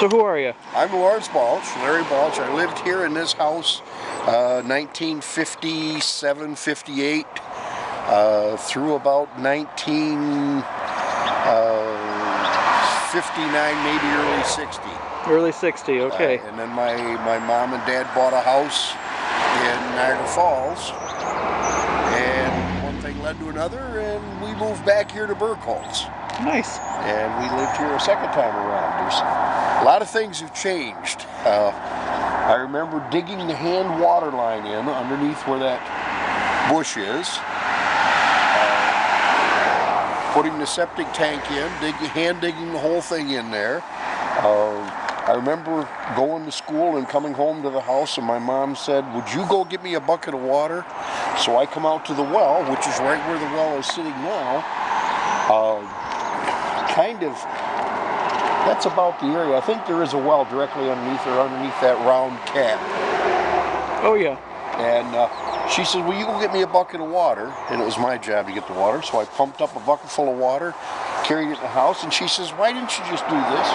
So who are you? I'm Lawrence Balch, Larry Balch. I lived here in this house 1957, 58 through about 1959, maybe early 60. Early 60, okay. And then my mom and dad bought a house in Niagara Falls, and one thing led to another, and we moved back here to Burkholz. Nice. And we lived here a second time around. There's a lot of things have changed. I remember digging the hand water line in underneath where that bush is, putting the septic tank in, hand digging the whole thing in there. I remember going to school and coming home to the house, and my mom said, "Would you go get me a bucket of water?" So I come out to the well, which is right where the well is sitting now. That's about the area. I think there is a well directly underneath that round cap. Oh yeah. And she said, "Will you go get me a bucket of water?" And it was my job to get the water, so I pumped up a bucket full of water, carried it in the house, and she says, "Why didn't you just do this?"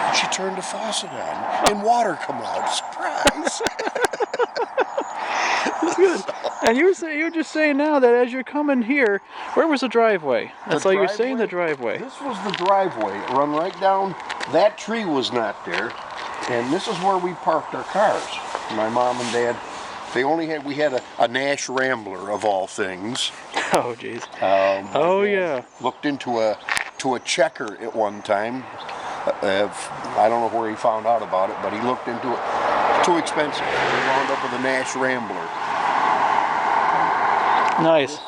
And she turned the faucet on, and water come out. Surprise! That's good. And you were just saying now that as you're coming here, where was the driveway? That's like you're saying the driveway. This was the driveway. It run right down. That tree was not there, and this is where we parked our cars. My mom and dad. We had a Nash Rambler of all things. Oh jeez. Oh yeah. Looked into a Checker at one time. I don't know where he found out about it, but he looked into it. Too expensive. We wound up with a Nash Rambler. Nice.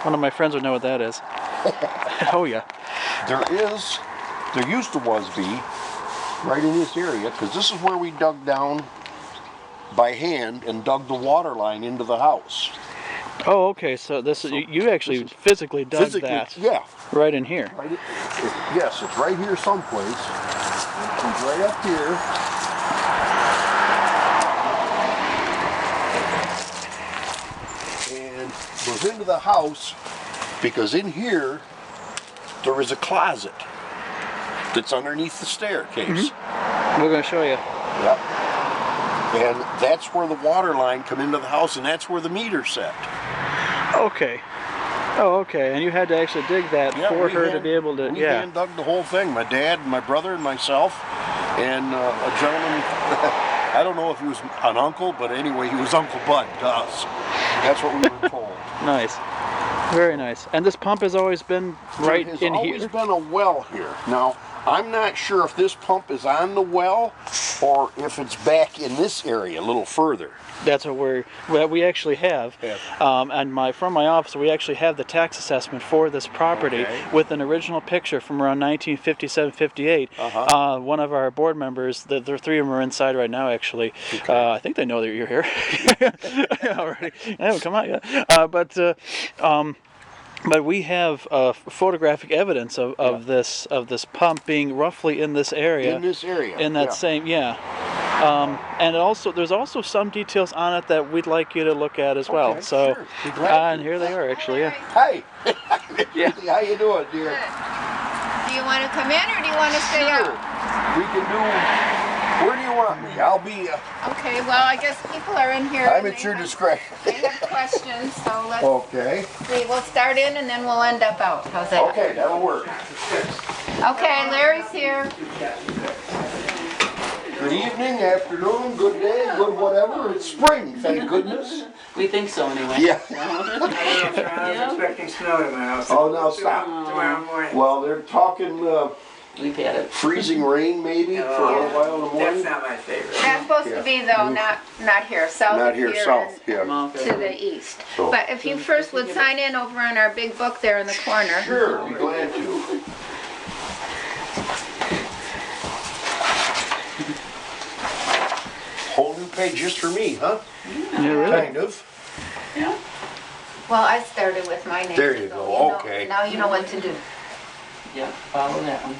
One of my friends would know what that is. Oh yeah. There used to be, right in this area, because this is where we dug down by hand and dug the water line into the house. Oh, okay. So you actually physically dug that. Yeah. Right in here. Yes, it's right here someplace. It's right up here. And goes into the house, because in here there is a closet that's underneath the staircase. Mm-hmm. We're going to show you. Yep. And that's where the water line come into the house, and that's where the meter's set. Okay. Oh, okay. And you had to actually dig that for her to be able to. We hand dug the whole thing. My dad, my brother, and myself, and a gentleman. I don't know if he was an uncle, but anyway, he was Uncle Bud to us. That's what we were told. Nice. Very nice. And this pump has always been right in here? There's always been a well here. Now, I'm not sure if this pump is on the well or if it's back in this area a little further. That's what we actually have. Yeah. And from my office, we actually have the tax assessment for this property with an original picture from around 1957-58. One of our board members, the three of them are inside right now actually. Okay. I think they know that you're here already. They haven't come out yet. But we have photographic evidence of this pump being roughly in this area. In this area. In that same, and there's also some details on it that we'd like you to look at as well. So, sure. And here they are actually. Yeah. Hi. Yeah. How you doing, dear? Good. Do you want to come in or do you want to stay out? We can do. Where do you want me? I'll be. Okay. Well, I guess people are in here. I'm at your discretion. They have questions, so let's. Okay. See, we'll start in and then we'll end up out. How's that? Okay, that'll work. Okay, Larry's here. Good evening, afternoon, good day, good whatever. It's spring, thank goodness. We think so anyway. Yeah. I was expecting snow tomorrow. Oh, now stop. Tomorrow morning. Well, they're talking We've had it. freezing rain maybe for a little while in the morning. That's not my favorite. That's supposed to be though, not here, south Not of here, here south, and yeah. to the east. So- But if you first would sign in over on our big book there in the corner. Sure, be glad to. Whole new page just for me, huh? Yeah, really. Kind of. Yeah. Well, I started with my name. There you so go, know- okay. Now you know what to do. Yeah, follow that one.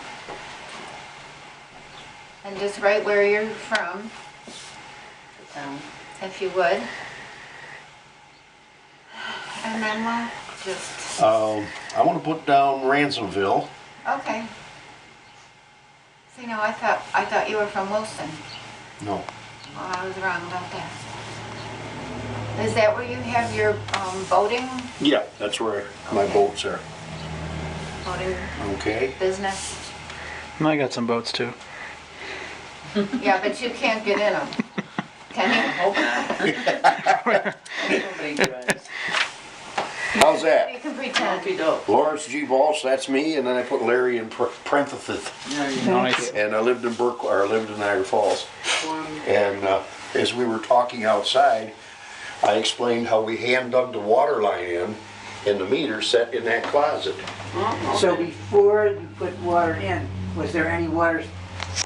And just write where you're from, if you would. And then we'll just, I want to put down Ransomville. okay. See, no, I thought you were from Wilson. No. Oh, I was wrong about that. Is that where you have your boating Yeah, that's where my boats are. Okay. business? I got some boats too. Yeah, but you can't get in them. Can you? Nobody drives. How's that? You can pretend. Okey doke. Lawrence G. Balch, that's me, and then I put Larry in parentheses. There you go. Nice. And I lived in I lived in Niagara Falls. And as we were talking outside, I explained how we hand dug the water line in, and the meter set in that closet. So before you put water in, was there any water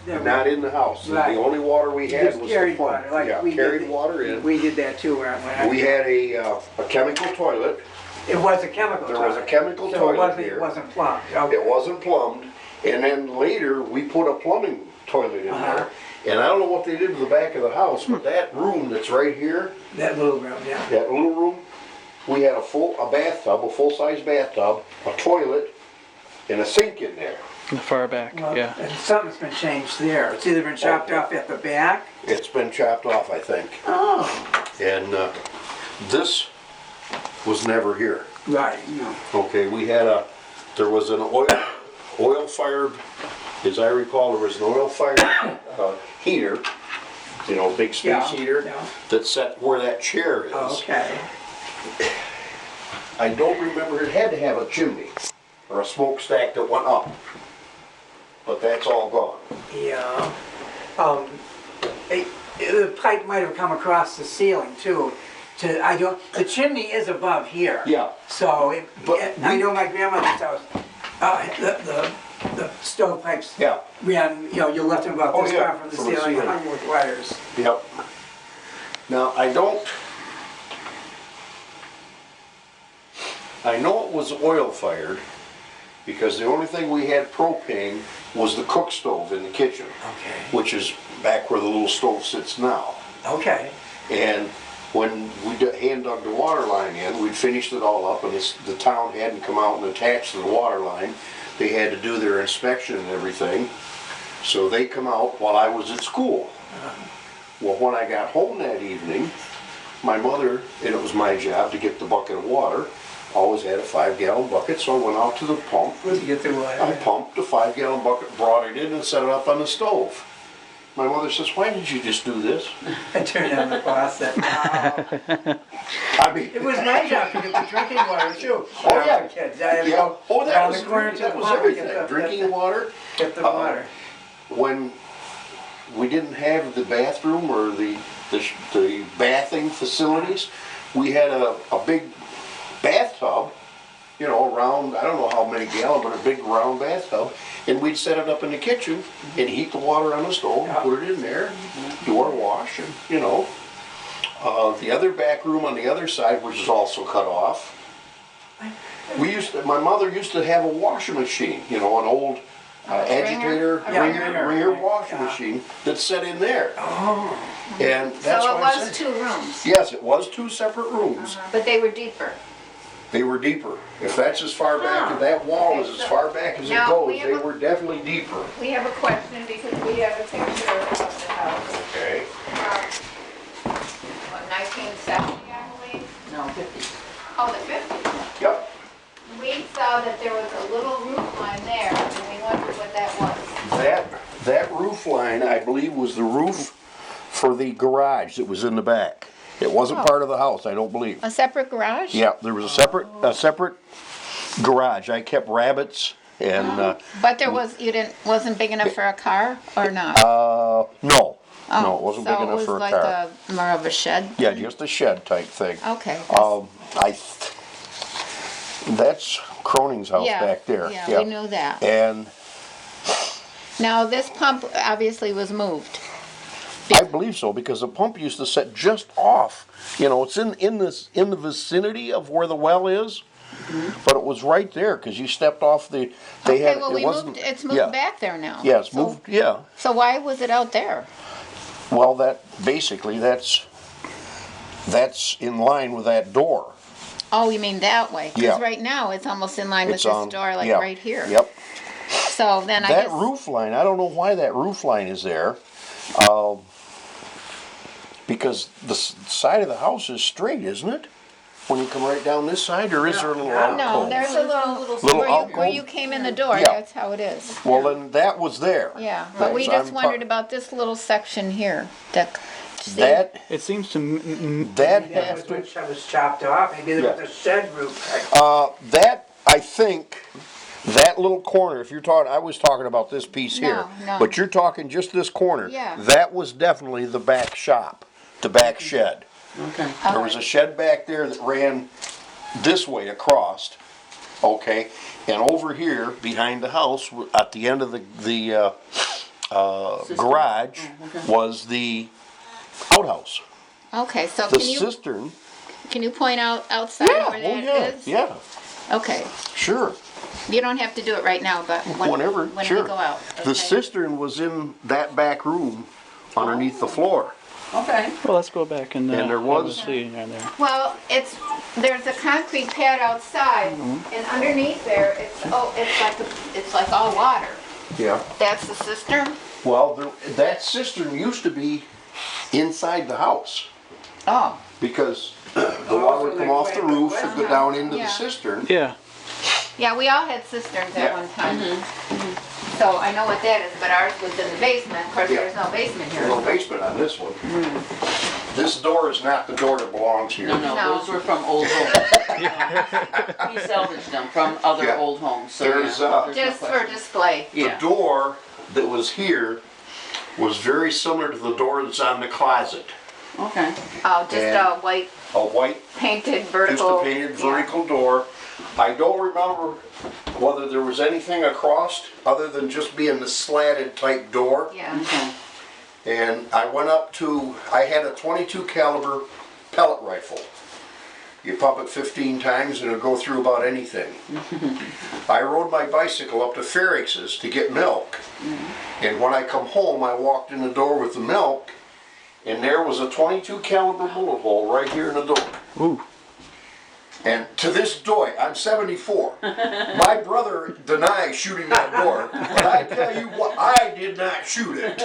there? Not in the house. Right. The only water we had Just was carried the pump. water, like Yeah, we carried did. water in. We did that too. When I We had a chemical toilet. It was a chemical There toilet. was a chemical so toilet here. It wasn't plumbed. Okay. It wasn't plumbed, and then later we put a plumbing toilet in Uh-huh. there. And I don't know what they did to the back of the house, but that room that's right here, That little room, yeah. that little room, we had a bathtub, a full-size bathtub, a toilet, and a sink in there. In the far back, Well, yeah. and something's been changed there. It's either been chopped off at the back. It's been chopped off, I think. Oh. And this was never here. Right. No. Okay, there was an oil-fired, as I recall, there was an oil-fired heater, big space Yeah, heater, yeah. that set where that chair is. Okay. I don't remember, it had to have a chimney or a smokestack that went up, but that's all gone. Yeah. The pipe might have come across the ceiling too. The chimney is above here. Yeah. So But I know my grandmother's house. The stovepipes Yeah. ran. You left them about Oh, this yeah, far from the from the ceiling, ceiling. hung with wires. Yep. Now, I know it was oil fired because the only thing we had propane was the cook stove in the kitchen, Okay. which is back where the little stove sits now. Okay. And when we hand dug the water line in, we'd finished it all up, and the town hadn't come out and attached to the water line. They had to do their inspection and everything. So they come out while I was at school. Well, when I got home that evening, my mother, and it was my job to get the bucket of water, always had a 5-gallon bucket, so I went out to the pump. Where'd you get the water? I pumped a 5-gallon bucket, brought it in, and set it up on the stove. My mother says, "Why did you just do this?" I turned on the faucet. I mean, It was my job to get the drinking water too. Oh, when I yeah. was a kid. I had to yeah. go Oh, that around was the corner to that the was pump and everything. Drinking water. Get the water. When we didn't have the bathroom or the bathing facilities, we had a big bathtub, around, I don't know how many gallon, but a big round bathtub, and we'd set it up in the kitchen and heat the water on the stove, put it in there, do our wash, and the other back room on the other side, which is also cut off. My mother used to have a washing machine, an old agitator, ringer washing machine that set in there. Oh. And that's So it why I was said, 2 rooms, yes, it was 2 separate rooms. but they were deeper. They were deeper. If that's as far back, if that wall is as far back as it Now, goes, we have they a- were definitely deeper. We have a question because we have a picture of the house Okay. from, 1970, I believe? No, 50. Oh, the 50s. Yep. We saw that there was a little roof line there, and we wondered what that was. That roof line, I believe, was the roof for the garage that was in the back. It wasn't Oh. part of the house, I don't believe. A separate garage? Yeah, there was a separate garage. I kept rabbits and, But there wasn't big enough for a car, or not? no. Oh, No, it wasn't big enough for a car. So it was like more of a shed? Yeah, just a shed type thing. Okay. That's Croning's house Yeah, back there. yeah, we knew that. And Now, this pump obviously was moved. I believe so, because the pump used to set just off. It's in the vicinity of where the well is, but it was right there because you stepped off the. Okay, well, it's moved back there now. Yeah, it's So- moved. Yeah. So why was it out there? Well, that's in line with that door. Oh, you mean that way? Yeah. Because right now, it's almost in line with It's this on. door, like yeah, right here. Yep. So then I That guess. roof line, I don't know why that roof line is there. Because the side of the house is straight, isn't it? When you come right down this side, or is there a little alcove? No, there's a little where alcove? you came in the door, Yeah. that's how it is. Well, then that was there. Yeah, but we So just I'm wondered about this little section here. See? That, It seems to that That has was to, which was chopped off, maybe there was a shed roof. that, I think, that little corner, if you're talking, I was talking about this piece here. No. But you're talking just this corner. Yeah. That was definitely the back shop, the back shed. Okay. There was a shed back there that ran this way across, okay? And over here, behind the house, at the end of the garage, was the outhouse. Okay, so The can you cistern. point out outside Yeah, where oh that yeah, is? yeah, Okay, sure. you don't have to do it right now, but Whenever, when sure. we go out. The okay? cistern was in that back room underneath the floor. Okay. well, let's go back and And there was- we'll see in there. Well, there's a concrete pad outside, Mm-hmm. and underneath there, it's like all water. Yeah. That's the cistern? Well, that cistern used to be inside the house Oh, because the water would come off the roof and go down into Yeah. the cistern. Yeah. yeah, we all had cisterns at Yeah. one time. So I know what that is, but ours was in the basement. Of course, Yeah. there's no basement here. There's no basement on this one. This door is not the door that belongs here. No, No. those were from old homes. He salvaged them from other Yeah. old homes, so There's, yeah, uh, there's no Just for question. display. The Yeah. door that was here was very similar to the door that's on the closet. Okay. Oh, just And- a white A white, painted just vertical. a painted yeah. vertical door. I don't remember whether there was anything across other than just being the slatted type door. Yeah. Okay. And I went up to, I had a 22 caliber pellet rifle. You pump it 15 times and it'll go through about anything. I rode my bicycle up to Ferrix's to get milk. And when I come home, I walked in the door with the milk, and there was a 22 caliber bullet hole right here in the door. Ooh. And to this day, I'm 74. My brother denies shooting that door, but I tell you what, I did not shoot it.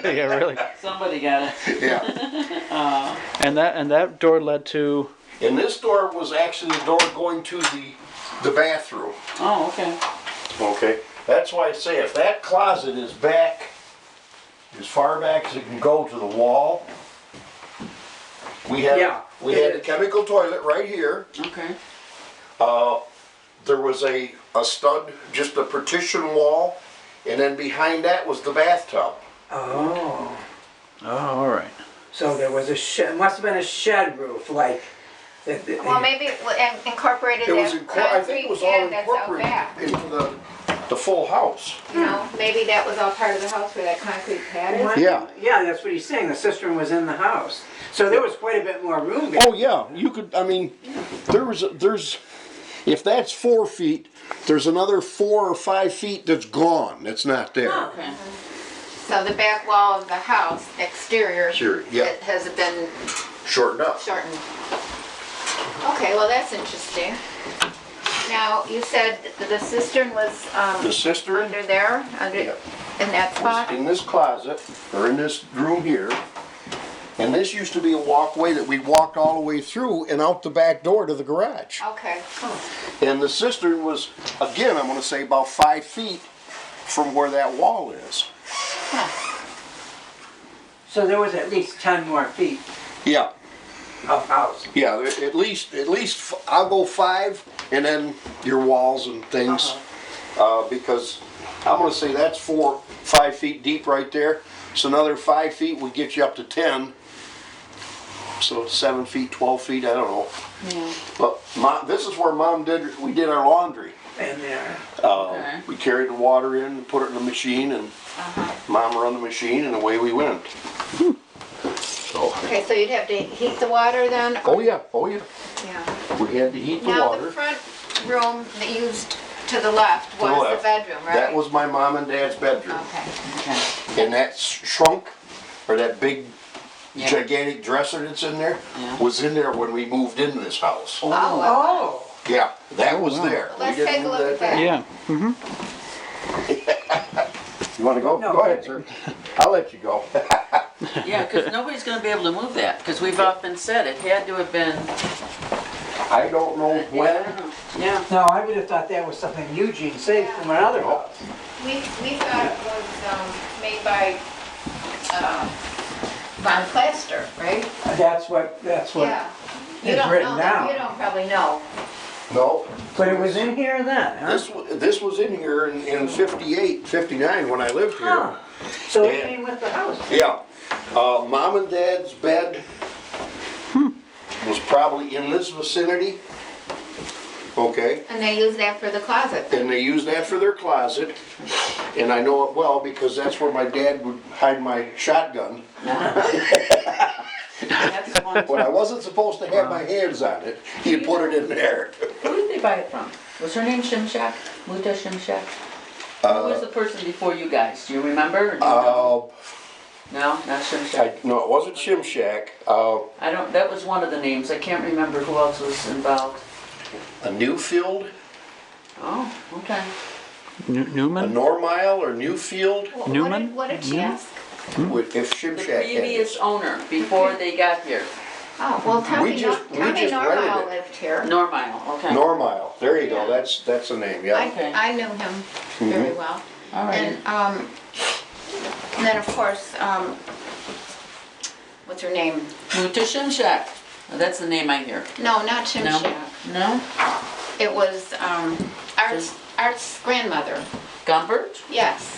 Yeah, really. Somebody got it. Yeah. And that door led to. And this door was actually the door going to the bathroom. Oh, okay. Okay? That's why I say if that closet is back, as far back as it can go to the wall, we had Yeah, we it had the is. chemical toilet right here. Okay. There was a stud, just a partition wall, and then behind that was the bathtub. Oh, Oh, all right. so there was a shed, must have been a shed roof, like. Well, maybe it incorporated It was that I think concrete it was all pad that's out incorporated back. into the full house. You know, maybe that was all part of the house where that concrete pad is. Yeah. Yeah, that's what he's saying, the cistern was in the house. So there was quite a bit more room there. Oh yeah, you could. I mean, there's if that's 4 feet, there's another 4 or 5 feet that's gone. That's not there. Okay. So the back wall of the house, exterior, Sure, yeah. it has been Shortened up. shortened. Okay, well that's interesting. Now, you said that the cistern was The cistern under there, Yeah. in that spot? was in this closet or in this room here, and this used to be a walkway that we walked all the way through and out the back door to the garage. Okay. And the cistern was, again, I'm going to say about 5 feet from where that wall is. So there was at least 10 more feet Yeah. of house. Yeah, at least I'll go 5, and then your walls and things, because I'm gonna say that's 5 feet deep right there. So another 5 feet would get you up to 10. So 7 feet, 12 feet, I don't know. Yeah. But this is where we did our laundry. In there. Okay. We carried the water in, and put it in the machine, and Mom run the machine, and away we went. So. Okay, so you'd have to heat the water then? Oh yeah, oh yeah. Yeah. We had to heat the Now, water. the front room that used to the left To the was left. the bedroom, right? That was my mom and dad's bedroom. Okay. Okay. And that shrunk, or that big Yeah. gigantic dresser that's in there, Yeah. was in there when we moved into this house. Oh, well, Oh, Yeah, that was there. let's We didn't take a move look at that. Yeah. And You wanna go? No. Go ahead, sir. I'll let you go. Yeah, because nobody's gonna be able to move that, because we've often said it had to have been, I don't know I when. don't know. Yeah, No, I would have thought that was something Eugene saved from another house. We thought it was made by Von Plaster, right? That's what Yeah. You is don't written know that. down. You don't probably know. No. But it was in here then, huh? This was in here in 58, 59 when I lived here. Huh. So it Yeah. came with the house. Yeah. Mom and Dad's bed was probably in this vicinity. Okay. And they use that for the closet. And they used that for their closet. And I know it well because that's where my dad would hide my shotgun. that's one. When I wasn't supposed to have my hands on it, he'd put it in there. Who did they buy it from? Was her name Shimshak? Muta Shimshak? Who was the person before you guys? Do you remember? Or do you know? No, not Shimshak. No, it wasn't Shimshak. I don't, that was one of the names. I can't remember who else was involved. A Newfield, Oh, okay. a Newman? Normile or Newfield, Newman? What did she Newman? ask? if The Shimshak had previous it. owner, before they got here. Oh, well, Tommy We just Normal rented it. lived here. Normile, okay. Normile, there you go, Yeah. that's the name, yeah. Okay. I knew him very well. All right. And then, of course, what's her name? Muta Shimshak. Oh, that's the name I hear. No, not Chimchak. No? It was Art's grandmother. Gumbert? Yes,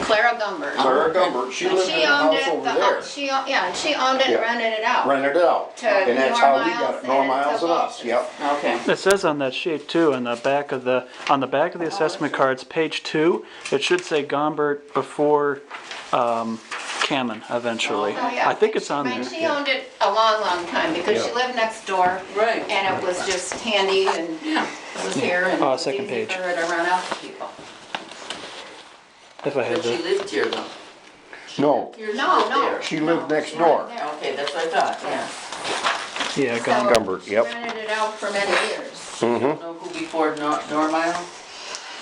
Clara Gumbert. Clara Gumbert, she lived in She the owned house it. over there, And she owned it and Yeah. rented it out. rented it out. To And that's how we got Normiles it, Normiles and to and us, Balch. yep. Okay. It says on that sheet too, on the back of the assessment cards, page 2, it should say Gombert before Cammon eventually. Oh, yeah. I think it's on I mean, there. she yeah. owned it a long, long time because she Yeah. lived next door. Right. And it was just handy and Yeah. it was here and it Oh, was second easy page. for her to run out to people. If I had But she the, lived here though. No, Here, she No, lived no. there. she lived next She door. lived there. Okay, that's what I thought, yeah. yeah, So Gombert. Gumbert, yep. She rented it out for many years. Don't know who before Normile?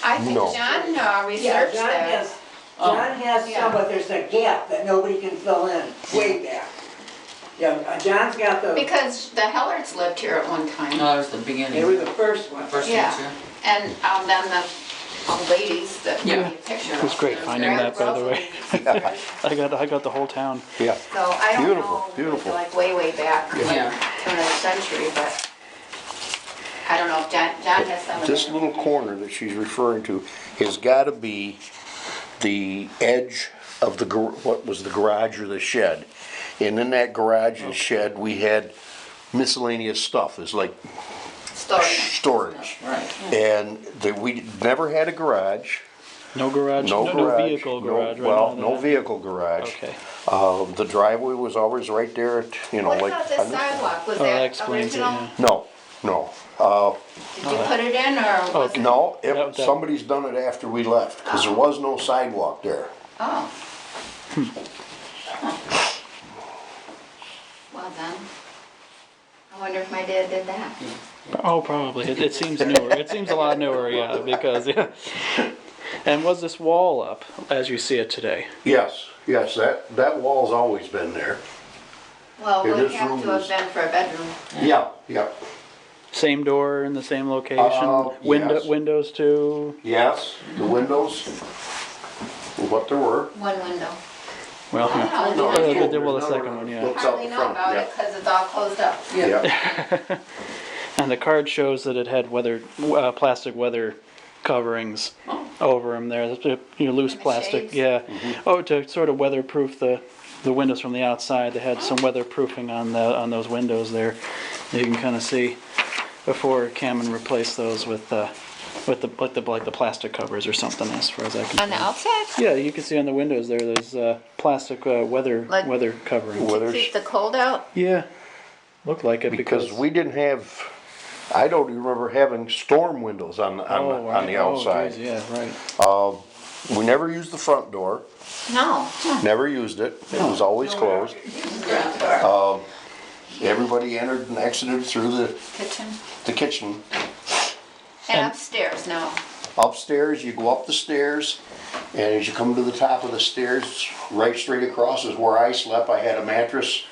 I think No. John Yeah, researched John that. has, John has Yeah. some, but there's a gap that nobody can fill in, way back. Yeah, John's got the, Because the Hellards lived here at one time. No, it was the beginning. they were the first one. First Yeah. ones, And then the old ladies that Yeah. gave me a picture. It was great finding that, by the way. I got the whole town. Yeah. So I don't Beautiful, know, beautiful. like way back, like Yeah. turn of the century, but I don't know if John has some of This them. little corner that she's referring to has gotta be the edge of the, what was the garage or the shed. And in that garage and shed, we had miscellaneous stuff, it's like storage. Right. And we never had a garage, No garage, no no garage. vehicle no- garage, right? Well, none of no that. vehicle garage. Okay. The driveway was always right there, at, you know, What like. about the sidewalk? Was Oh, that that explains it, original? yeah. No, no. Did you put it in or was it? No, That- somebody's done it after we left, because there was no sidewalk there. Oh. Well then, I wonder if my dad did that. Oh, probably. It seems newer. It seems a lot newer, yeah, because, yeah. And was this wall up as you see it today? Yes, that wall's always been there. Well, it Yeah, would this have room to have is- been for a bedroom. Yeah. Same door in the same location? Yes. Windows too? Yes, the windows, what there were. One window. Well, I yeah. don't know. There's Well, the another second one, yeah. looks out Hardly the know front, about yeah. it because it's all closed up. Yeah, And the card shows that it had plastic weather coverings over them there. Loose And the plastic, shades. yeah. Mm-hmm. Oh, to sort of weatherproof the windows from the outside. They had some weatherproofing on those windows there. You can kind of see before Cameron replaced those with the plastic covers or something, as far as I can On the tell. outside? Yeah, you can see on the windows there. There's plastic weather Like- covering. Weather- To keep the cold out? Yeah, looked like it because we didn't have, I don't even remember having storm windows on the outside. geez, yeah, right. We never used the front door, No. never used it, it was always closed. Everybody entered and exited through Kitchen. the kitchen. And upstairs, no. Upstairs, you go up the stairs, and as you come to the top of the stairs, right straight across is where I slept. I had a mattress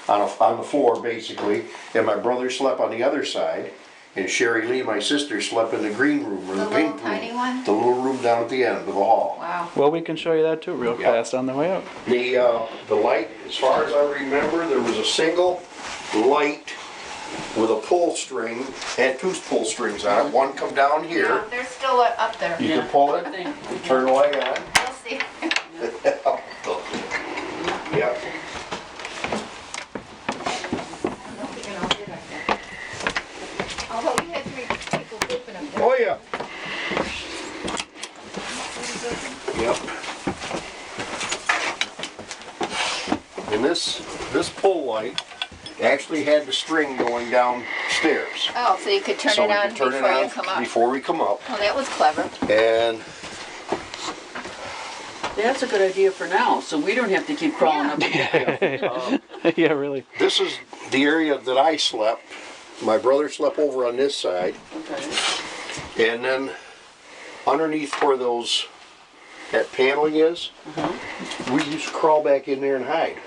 on the floor, basically, and my brother slept on the other side, and Sherry Lee, my sister, slept in the green room, or the pink room. tiny one? The little room down at the end of the hall. Wow. Well, we can show you that too real Yeah. fast on the way up. The light, as far as I remember, there was a single light with a pull string, had two pull strings on it. One come down Yeah, here, they're still up there. you can pull it, Thing. turn the light on. We'll see. Yep. Although we had 3 people sleeping up there. Oh, yeah. Yep. And this pull light actually had the string going downstairs. Oh, so you could turn So it we on could turn before it you on come up. before we come up. Oh, that was clever. And That's a good idea for now, so we don't have to keep crawling up. Yeah, really. this is the area that I slept. My brother slept over on this side. Okay. And then underneath where that paneling is, we used to crawl back in there and hide.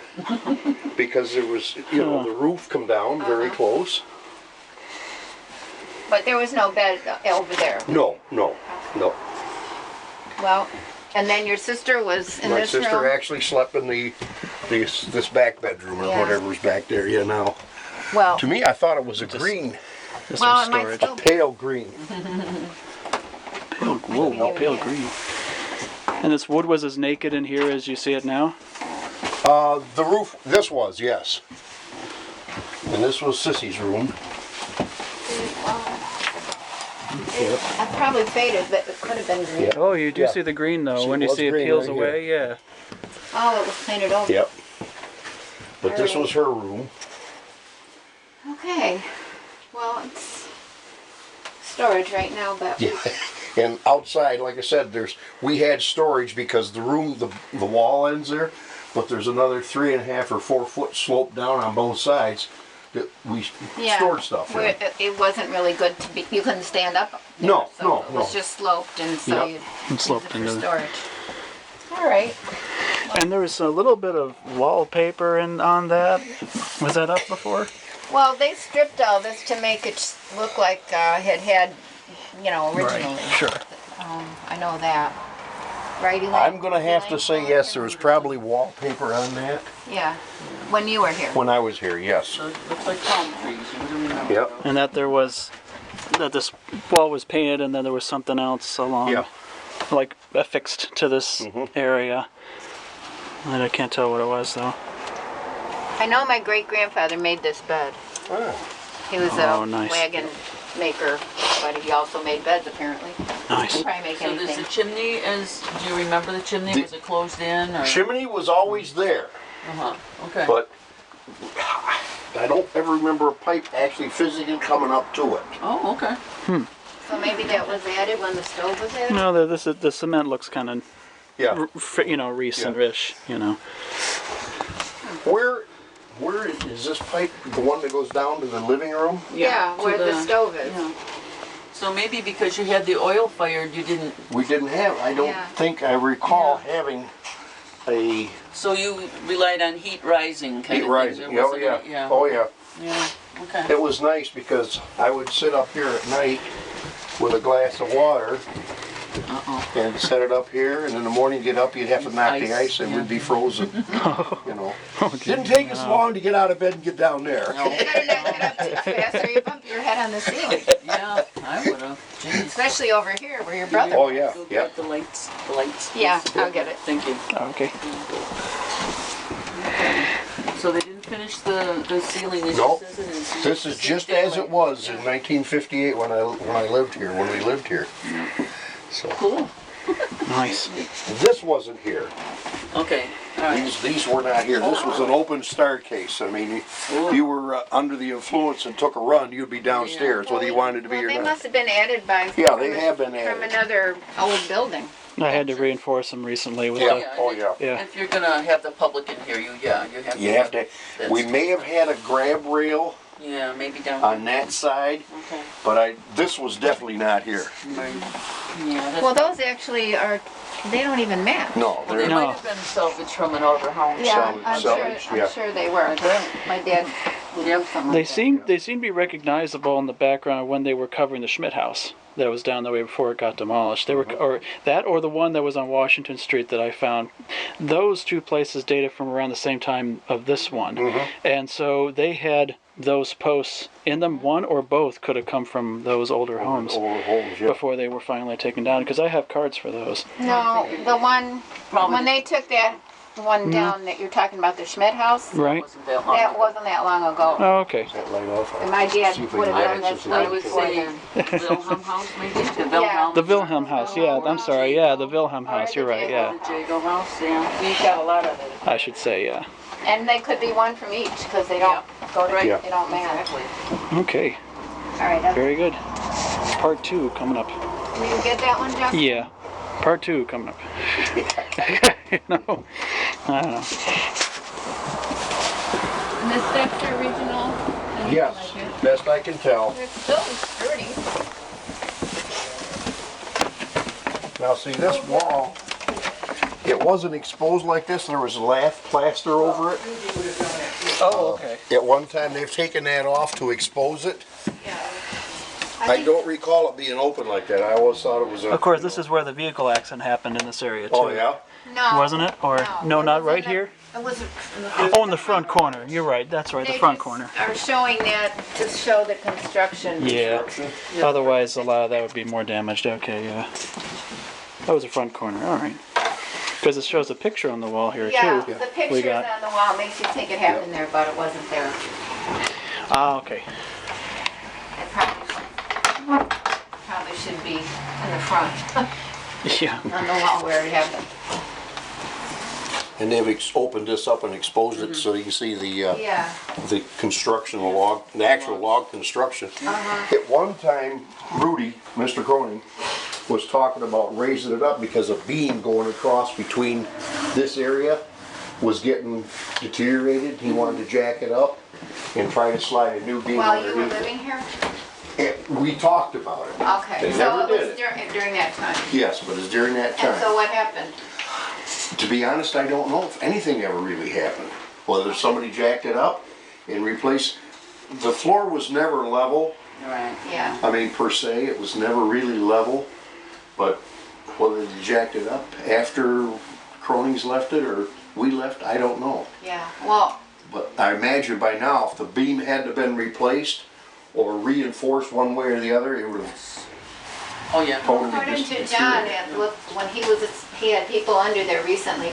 Because there was, the roof come down very close. But there was no bed over there. No. Well, and then your sister was in My this sister room? actually slept in this back bedroom or Yeah. whatever's back there, now. Well, To me, I thought it was a green, This well, was it might storage. still a pale green. Whoa, pale green. And this wood was as naked in here as you see it now? The roof, this was, yes. And this was Sissy's room. I probably faded, but it could have been green. Yeah. Oh, you do Yeah. see the green though. See, when it you was see it green peels right away, yeah. Oh, it was painted over. Yep. But this was her room. Okay. Well, it's storage right now, but Yeah. And outside, like I said, we had storage because the room, the wall ends there, but there's another 3.5 or 4 foot slope down on both sides that we stored stuff in. it wasn't really good to be. You couldn't stand up. There, No, so no, It was no. just sloped, and so Yep. you'd And use sloped it for into the- storage. All right. And there was a little bit of wallpaper on that. Was that up before? Well, they stripped all this to make it look like it had, originally. Sure. I know that. Right, Elaine? I'm gonna have to say yes, there was probably wallpaper on that Yeah, when you were here. when I was here, yes. So it looks like palm trees, you would remember. Yep. And that this wall was painted and then there was something else along, Yeah. like affixed to this area. And I can't tell what it was though. I know my great-grandfather made this bed. Ah. He was Oh, a nice. wagon maker, but he also made beds apparently. Nice. He'd probably make So there's anything. the chimney, do you remember the chimney? The- Was it closed in or? Chimney was always there, Uh-huh, okay. but I don't ever remember a pipe actually physically coming up to it. Oh, okay. So maybe that was added when the stove was added? No, the cement looks kind of, Yeah. recent-ish, Where is this pipe, the one that goes down to the living room? Yeah, to where the stove is. Yeah. So maybe because you had the oil fired, you didn't, We didn't have, I don't Yeah. think I recall having a so you relied on heat rising kind heat of thing. rising. There Oh, wasn't yeah. any- yeah. Oh, yeah. Yeah, okay. It was nice because I would sit up here at night with a glass of water Uh-oh. and set it up here, and in the morning get up, you'd have to knock the Ice, ice and yeah. we'd be frozen. Didn't take us long to get out of bed and get down there. No. You better not get up too fast or you bump your head on the ceiling. Yeah, I would have. Jeez. Especially over here where your brother. Oh, yeah, Go yeah. get the lights, the lights. Yeah, please. I'll get it. Thank you. Okay. So they didn't finish the ceiling as Nope. you says it is. This is just as it was in 1958 when we lived here. So Cool. Nice. this wasn't here. Okay, all right. These were not here. This was an open staircase. I mean, if you were under the influence and took a run, you'd be downstairs, whether you wanted to be Well, or they not. must have been added by. Yeah, they from- have been From added. another old building. I had to reinforce them recently with Yeah. the, Oh, yeah. yeah. If you're gonna have the public in here, you have to. You have to. We may have had a grab rail Yeah, maybe down. on that side, Okay. but this was definitely not here. Right. Yeah, that's. Well, those actually are, they don't even match. No, Well, they they're No. might have been salvaged from an older home. Yeah, Salvage, yeah. I'm sure they were. My dad would Yep. do something They like that. seem to be recognizable in the background when they were covering the Schmidt house that was down the way before it got demolished. They were, or that, or the one that was on Washington Street that I found. Those two places dated from around the same time of this one, and so they had those posts in them. One or both could have come from those older homes Old homes, yeah. before they were finally taken down. Because I have cards for those. No, the one, Probably when they took that one down that you're talking about, the Schmidt house, Right? wasn't that long. that wasn't that long ago. Oh, okay. That light off. And my dad See if we would can have get done this access to way I would before say then. Wilhelm House, maybe? The Wilhelm. The Wilhelm house. Yeah, I'm sorry. Yeah, the Wilhelm house. You're right. Yeah, The Jago House, yeah. We've got a lot of it. I should say. Yeah. And they could be one from each, because they don't go to, Yeah. they don't match. Exactly. Okay. All right, will Very good. Part 2 coming up. you get that one, Jeff? Yeah. Part 2 coming up. You know, I don't know. And this, that's the original? Yes, best I can tell. It's still sturdy. Now see this wall, it wasn't exposed like this, there was lath plaster over it. Oh, okay. At one time, they've taken that off to expose it. Yeah. I don't recall it being open like that, I always thought it was a... Of course, this is where the vehicle accident happened in this area too. Oh, yeah? No. Wasn't it? Or no, it not was right in the- here? It was in the Oh, in the front corner. You're right. That's right. The They front just corner. Are showing that to show the construction. Yeah. Otherwise, a lot of that would be more damaged. Okay, yeah. That was the front corner. All right. Because it shows a picture on the wall here Yeah, too. the We pictures got. on the wall makes you think it happened there, but it wasn't there. Ah, okay. It probably should be in the front, Yeah. on the wall where it happened. And they've opened this up and exposed it so you can see Yeah. the construction, the actual log construction. At one time, Rudy, Mr. Cronin, was talking about raising it up because a beam going across between this area was getting deteriorated. He wanted to jack it up and try to slide a new beam While you were underneath living here? it. We talked about it. Okay, They so never it did was it. during that time. Yes, but it's during that And so time. what happened? To be honest, I don't know if anything ever really happened. Whether somebody jacked it up and replaced, the floor was never level. Right. Yeah. I mean, per se, it was never really level, but whether they jacked it up after Cronings left it or we left, I don't know. Yeah, well, But I imagine by now, if the beam had to have been replaced or reinforced one way or the other, it would have Oh, yeah. totally according to just John, deteriorated. it looked, when he had people under there recently,